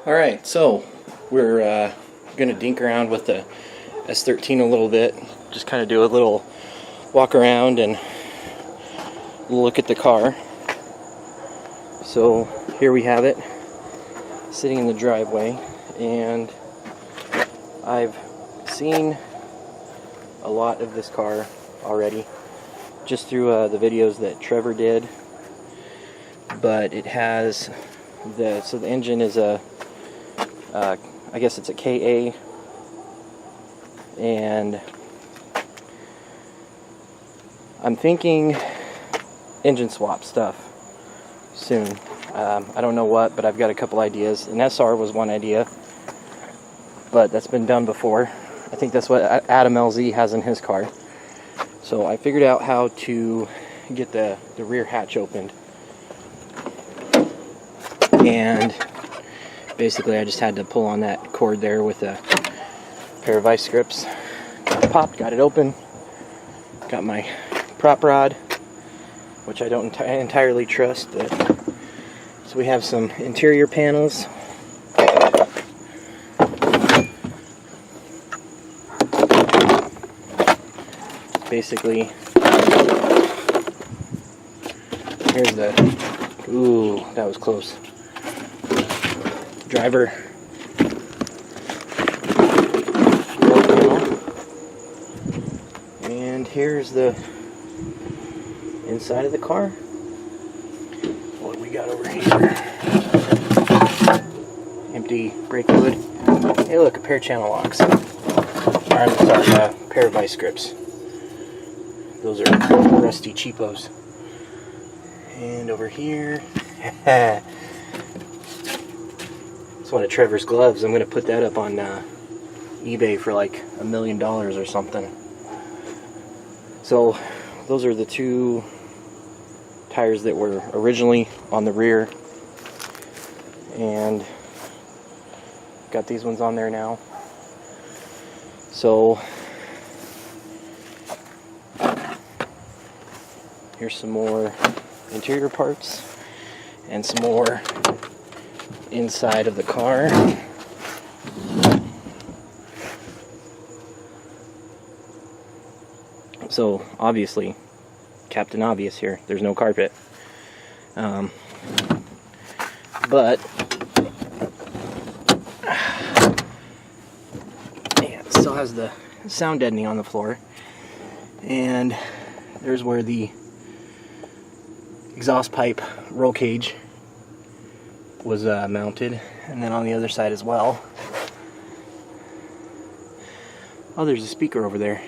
Alright, so we're going to dink around with the S13 a little bit, just kind of do a little walk around and look at the car. So here we have it, sitting in the driveway, and I've seen a lot of this car already, just through the videos that Trevor did, but it has the engine is a I guess it's a KA, and I'm thinking engine swap stuff soon. I don't know what, but I've got a couple ideas. An SR was one idea, but that's been done before. I think that's what Adam LZ has in his car. So I figured out how to get the rear hatch opened, and basically I just had to pull on that cord there with a pair of vice grips. Got it popped, got it open, got my prop rod, which I don't entirely trust, but so we have some interior panels. Basically, here's the, ooh, that was close, driver panel, and here's the inside of the car. What do we got over here? Empty brake fluid. Hey, look, a pair of channel locks. I'm sorry, a pair of vice grips. Those are rusty cheapos. And over here, it's one of Trevor's gloves. I'm going to put that up on eBay for like $1 million or something. So those are the two tires that were originally on the rear, and got these ones on there now. So here's some more interior parts and some more inside of the car. So obviously, Captain Obvious here, there's no carpet. But yeah, it still has the sound deadening on the floor, and there's where the exhaust pipe roll cage was mounted, and then on the other side as well. Oh, there's a speaker over there,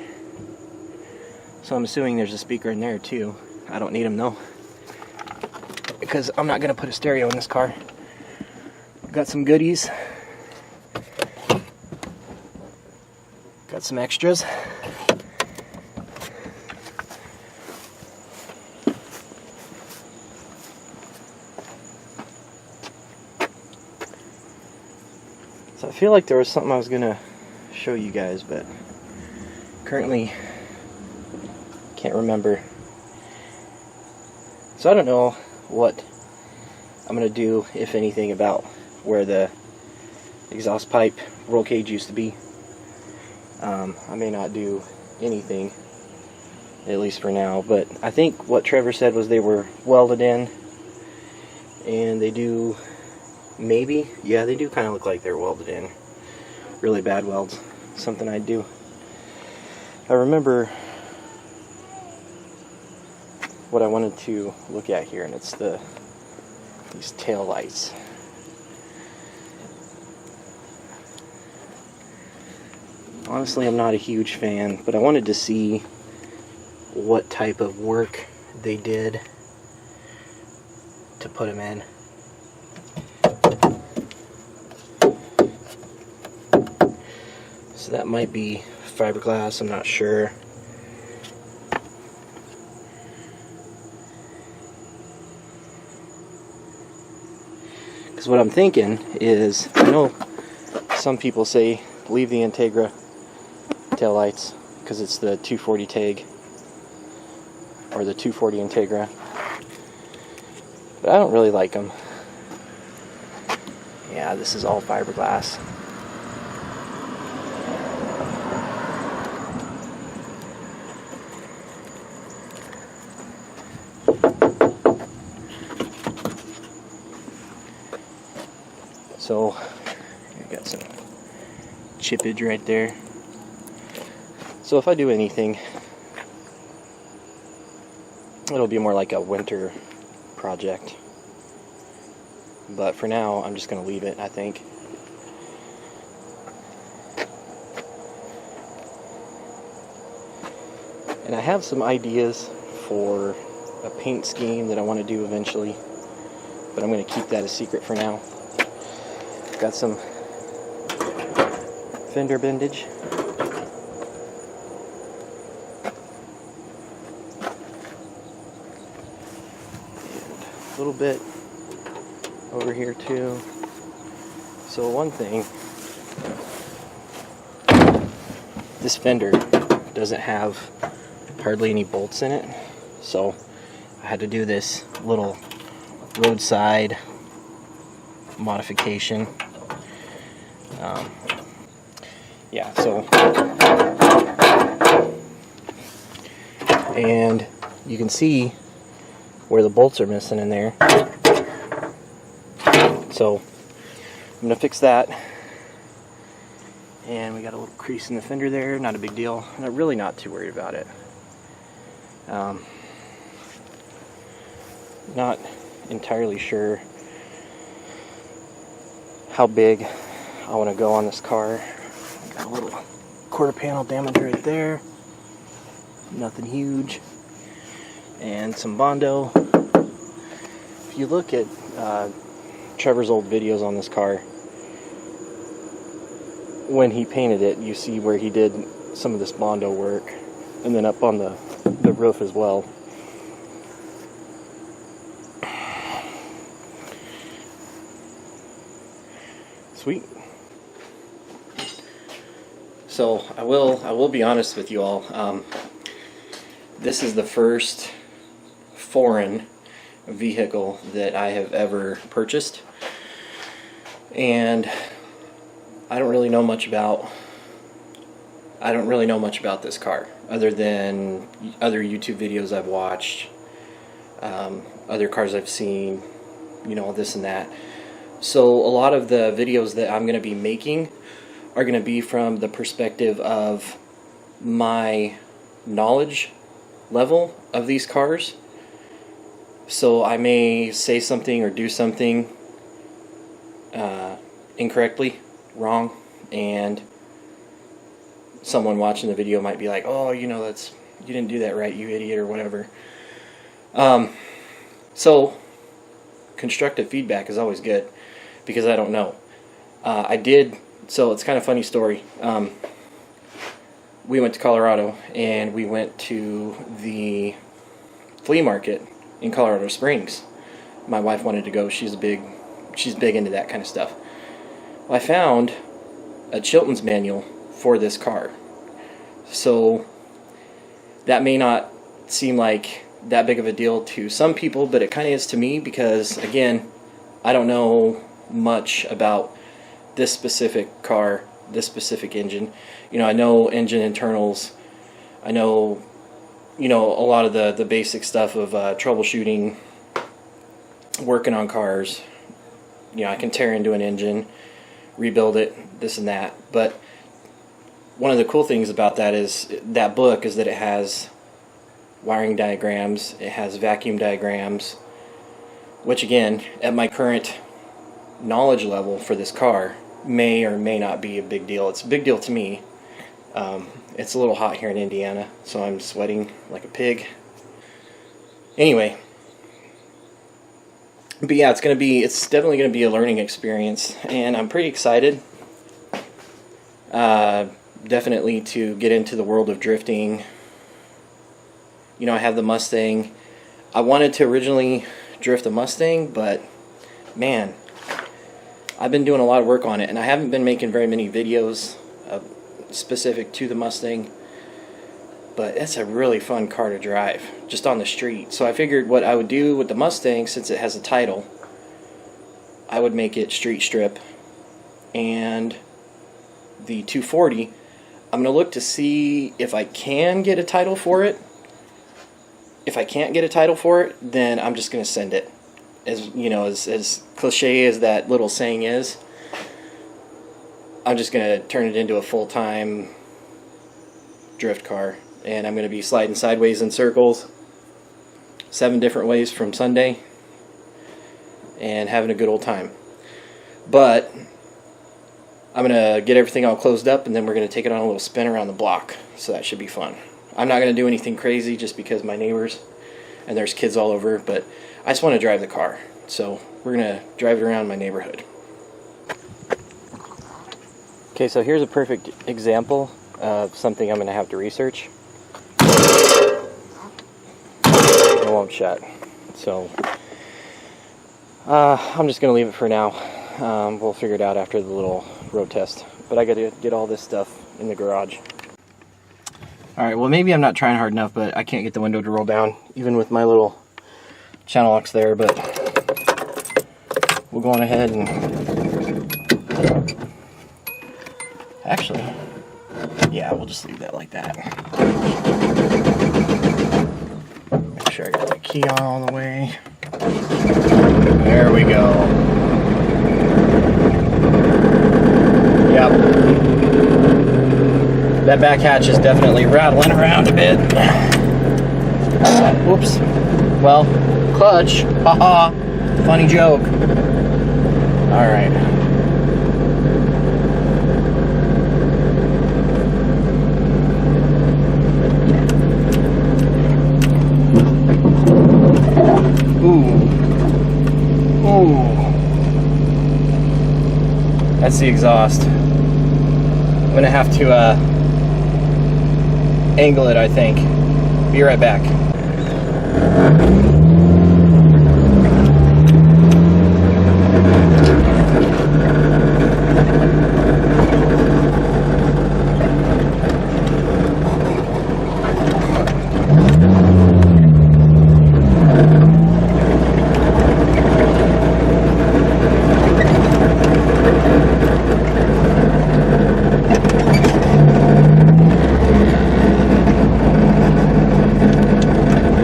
so I'm assuming there's a speaker in there too. I don't need them though, because I'm not gonna put a stereo in this car. Got some goodies, got some extras. So I feel like there was something I was gonna show you guys, but currently can't remember. So I don't know what I'm gonna do, if anything, about where the exhaust pipe roll cage used to be. I may not do anything, at least for now, but I think what Trevor said was they were welded in, and they do, maybe, yeah, they do kind of look like they're welded in. Really bad welds. Something I'd do. I remember what I wanted to look at here, and it's these tail lights. Honestly, I'm not a huge fan, but I wanted to see what type of work they did to put them in. So that might be fiberglass, I'm not sure. Because what I'm thinking is, I know some people say leave the Integra taillights because it's the 240 tag, or the 240 Integra, but I don't really like them. Yeah, this is all fiberglass. So, I got some chippage right there. So if I do anything, it'll be more like a winter project. But for now, I'm just going to leave it, I think. And I have some ideas for a paint scheme that I want to do eventually, but I'm going to keep that a secret for now. Got some fender bendage. And a little bit over here too. So one thing, this fender doesn't have hardly any bolts in it, so I had to do this little roadside modification. Yeah, so, and you can see where the bolts are missing in there. So I'm gonna fix that. And we got a little crease in the fender there, not a big deal. I'm really not too worried about it. Not entirely sure how big I want to go on this car. Got a little quarter panel damage right there. Nothing huge. And some Bondo. If you look at Trevor's old videos on this car, when he painted it, you see where he did some of this Bondo work, and then up on the roof as well. Sweet. So I will be honest with you all. This is the first foreign vehicle that I have ever purchased, and I don't really know much about this car other than other YouTube videos I've watched, other cars I've seen, you know, this and that. So a lot of the videos that I'm going to be making are going to be from the perspective of my knowledge level of these cars. So I may say something or do something incorrectly, wrong, and someone watching the video might be like, oh, you know, you didn't do that right, you idiot, or whatever. So constructive feedback is always good, because I don't know. So it's kind of a funny story. We went to Colorado, and we went to the flea market in Colorado Springs. My wife wanted to go. She's big into that kind of stuff. Well, I found a Chilton's manual for this car. So that may not seem like that big of a deal to some people, but it kind of is to me, because again, I don't know much about this specific car, this specific engine. You know, I know engine internals. I know, you know, a lot of the basic stuff of troubleshooting, working on cars. You know, I can tear into an engine, rebuild it, this and that. But one of the cool things about that book is that it has wiring diagrams, it has vacuum diagrams, which again, at my current knowledge level for this car, may or may not be a big deal. It's a big deal to me. It's a little hot here in Indiana, so I'm sweating like a pig. Anyway, but yeah, it's definitely gonna be a learning experience, and I'm pretty excited. Definitely to get into the world of drifting. You know, I have the Mustang. I wanted to originally drift the Mustang, but man, I've been doing a lot of work on it, and I haven't been making very many videos specific to the Mustang, but it's a really fun car to drive just on the street. So I figured what I would do with the Mustang, since it has a title, I would make it street strip and the 240. I'm going to look to see if I can get a title for it. If I can't get a title for it, then I'm just going to send it. As you know, as cliche as that little saying is, I'm just going to turn it into a full-time drift car, and I'm going to be sliding sideways in circles 7 different ways from Sunday and having a good old time. But I'm going to get everything all closed up, and then we're going to take it on a little spin around the block, so that should be fun. I'm not going to do anything crazy just because my neighbors and there's kids all over, but I just want to drive the car. So we're going to drive it around my neighborhood. Okay, so here's a perfect example of something I'm going to have to research. It won't shut. So I'm just going to leave it for now. We'll figure it out after the little road test. But I got to get all this stuff in the garage. Alright, well maybe I'm not trying hard enough, but I can't get the window to roll down, even with my little channel locks there, but we'll go on ahead and... Actually, yeah, we'll just leave that like that. Make sure I got the key on all the way. There we go. Yep. That back hatch is definitely rattling around a bit. Whoops. Well, clutch. Haha. Funny joke. Alright. Ooh. Ooh. That's the exhaust. I'm gonna have to angle it, I think. Be right back.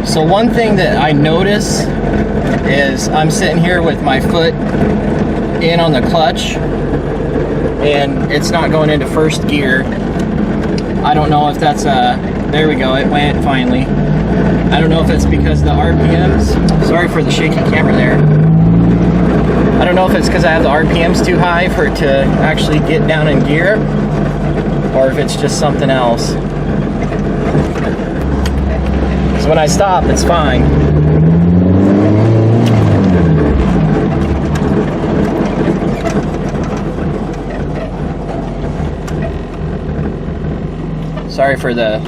So one thing that I notice is I'm sitting here with my foot in on the clutch and it's not going into first gear. I don't know if that's there we go, it went finally. I don't know if it's because the RPMs, sorry for the shaky camera there. I don't know if it's because I have the RPMs too high for it to actually get down in gear, or if it's just something else. When I stop, it's fine. Sorry for the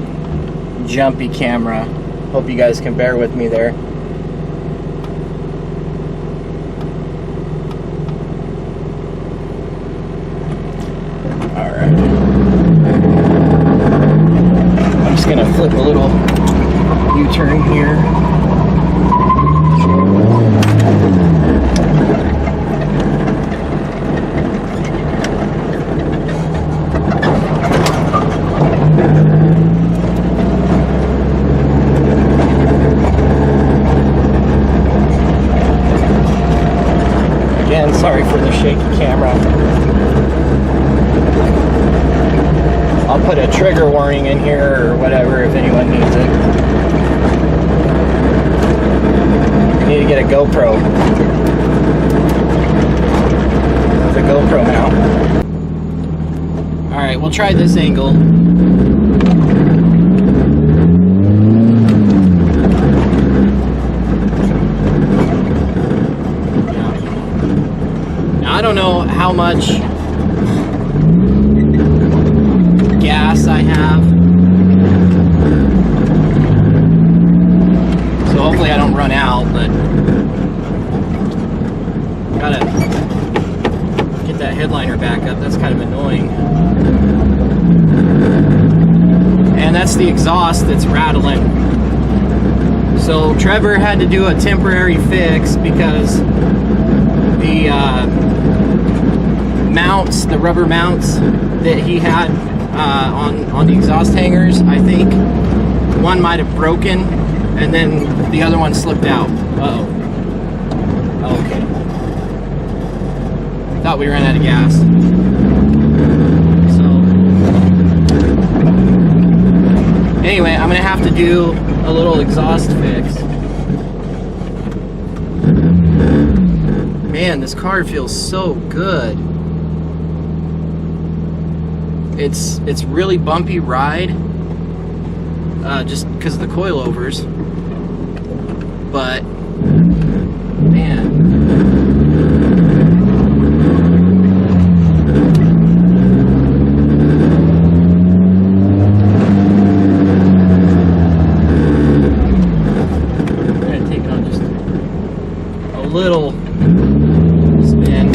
jumpy camera. Hope you guys can bear with me there. Alright. I'm just gonna flip a little U-turn here. Again, sorry for the shaky camera. I'll put a trigger warning in here or whatever if anyone needs it. Need to get a GoPro. The GoPro mount. Alright, we'll try this angle. Now, I don't know how much gas I have. So hopefully I don't run out, but gotta get that headliner back up. That's kind of annoying. And that's the exhaust that's rattling. So Trevor had to do a temporary fix because the mounts, the rubber mounts that he had on the exhaust hangers, I think one might have broken, and then the other one slipped out. Uh-oh. Okay. Thought we ran out of gas. So anyway, I'm gonna have to do a little exhaust fix. Man, this car feels so good. It's really bumpy ride, just because of the coilovers. But man, I'm gonna take it on just a little spin.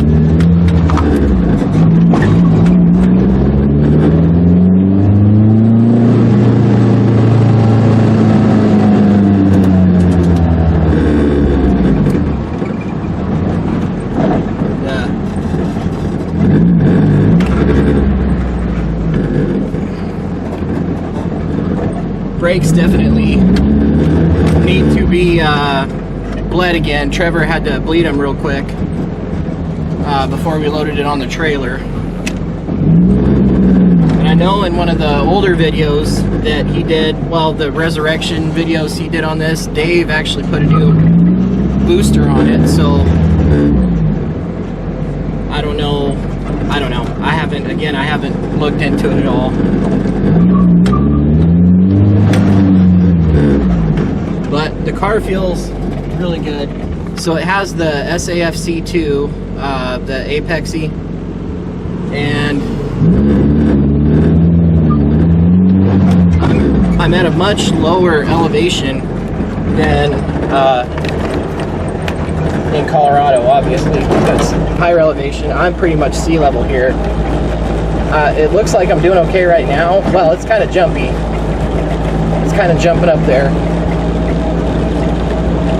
Brakes definitely need to be bled again. Trevor had to bleed them real quick before we loaded it on the trailer. And I know in one of the older videos that he did, well, the resurrection videos he did on this, Dave actually put a new booster on it. So I don't know. I haven't looked into it at all. But the car feels really good. So it has the SAFC2, the Apexy, and I'm at a much lower elevation than in Colorado, obviously, because higher elevation. I'm pretty much sea level here. It looks like I'm doing okay right now. Well, it's kind of jumpy. It's kind of jumping up there.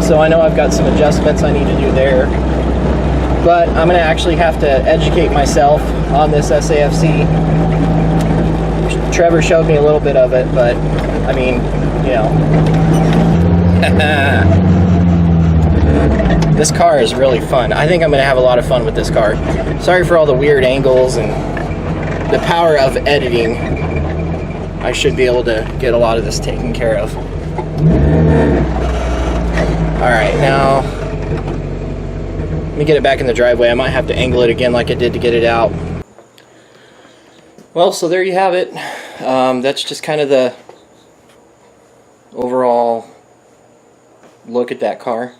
So I know I've got some adjustments I need to do there. But I'm going to actually have to educate myself on this SAFC. Trevor showed me a little bit of it, but I mean, you know. This car is really fun. I think I'm going to have a lot of fun with this car. Sorry for all the weird angles and the power of editing. I should be able to get a lot of this taken care of. Alright, now let me get it back in the driveway. I might have to angle it again like I did to get it out. Well, so there you have it. That's just kind of the overall look at that car.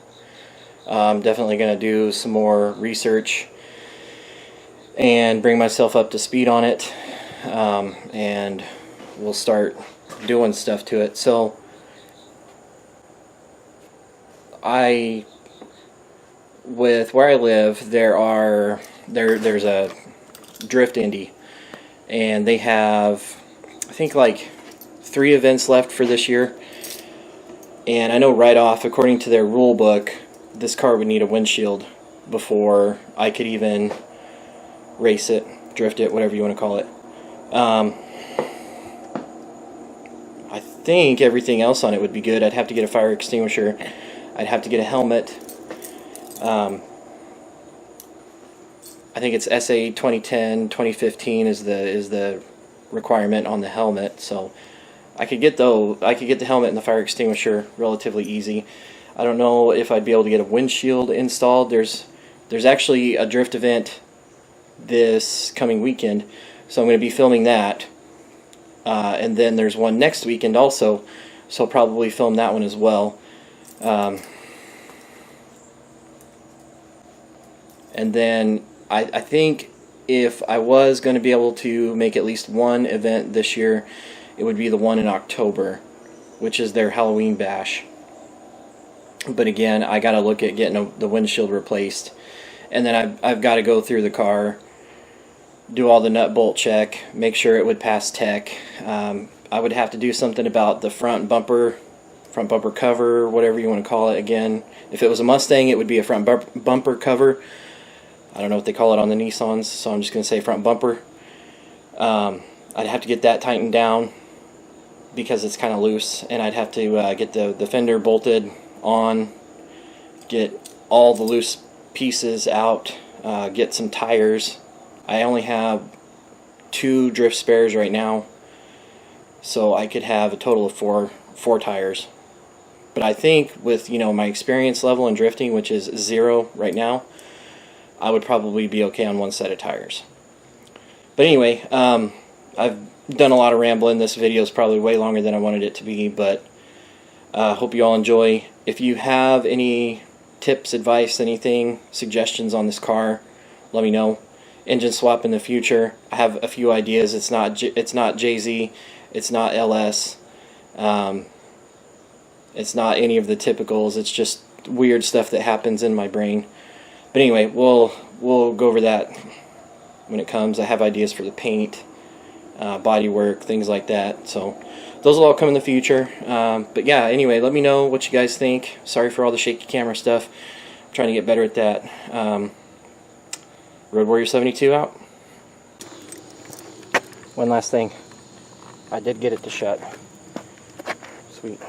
I'm definitely going to do some more research and bring myself up to speed on it, and we'll start doing stuff to it. So with where I live, there's a drift Indy, and they have, I think, like 3 events left for this year. And I know right off, according to their rule book, this car would need a windshield before I could even race it, drift it, whatever you want to call it. I think everything else on it would be good. I'd have to get a fire extinguisher. I'd have to get a helmet. I think it's SA 2010, 2015 is the requirement on the helmet. So I could get the helmet and the fire extinguisher relatively easy. I don't know if I'd be able to get a windshield installed. There's actually a drift event this coming weekend, so I'm going to be filming that. And then there's one next weekend also, so I'll probably film that one as well. And then I think if I was going to be able to make at least one event this year, it would be the one in October, which is their Halloween bash. But again, I got to look at getting the windshield replaced, and then I've got to go through the car, do all the nut bolt check, make sure it would pass tech. I would have to do something about the front bumper cover, whatever you want to call it. Again, if it was a Mustang, it would be a front bumper cover. I don't know what they call it on the Nissans, so I'm just going to say front bumper. I'd have to get that tightened down because it's kind of loose, and I'd have to get the fender bolted on, get all the loose pieces out, get some tires. I only have 2 drift spares right now, so I could have a total of four tires. But I think with, you know, my experience level in drifting, which is 0 right now, I would probably be okay on 1 set of tires. But anyway, I've done a lot of rambling. This video is probably way longer than I wanted it to be, but hope you all enjoy. If you have any tips, advice, anything, suggestions on this car, let me know. Engine swap in the future, I have a few ideas. It's not JZ, it's not LS, it's not any of the typicals. It's just weird stuff that happens in my brain. But anyway, we'll go over that when it comes. I have ideas for the paint, body work, things like that. So those will all come in the future. But yeah, anyway, let me know what you guys think. Sorry for all the shaky camera stuff. I'm trying to get better at that. Road Warrior 72 out. One last thing. I did get it to shut. Sweet.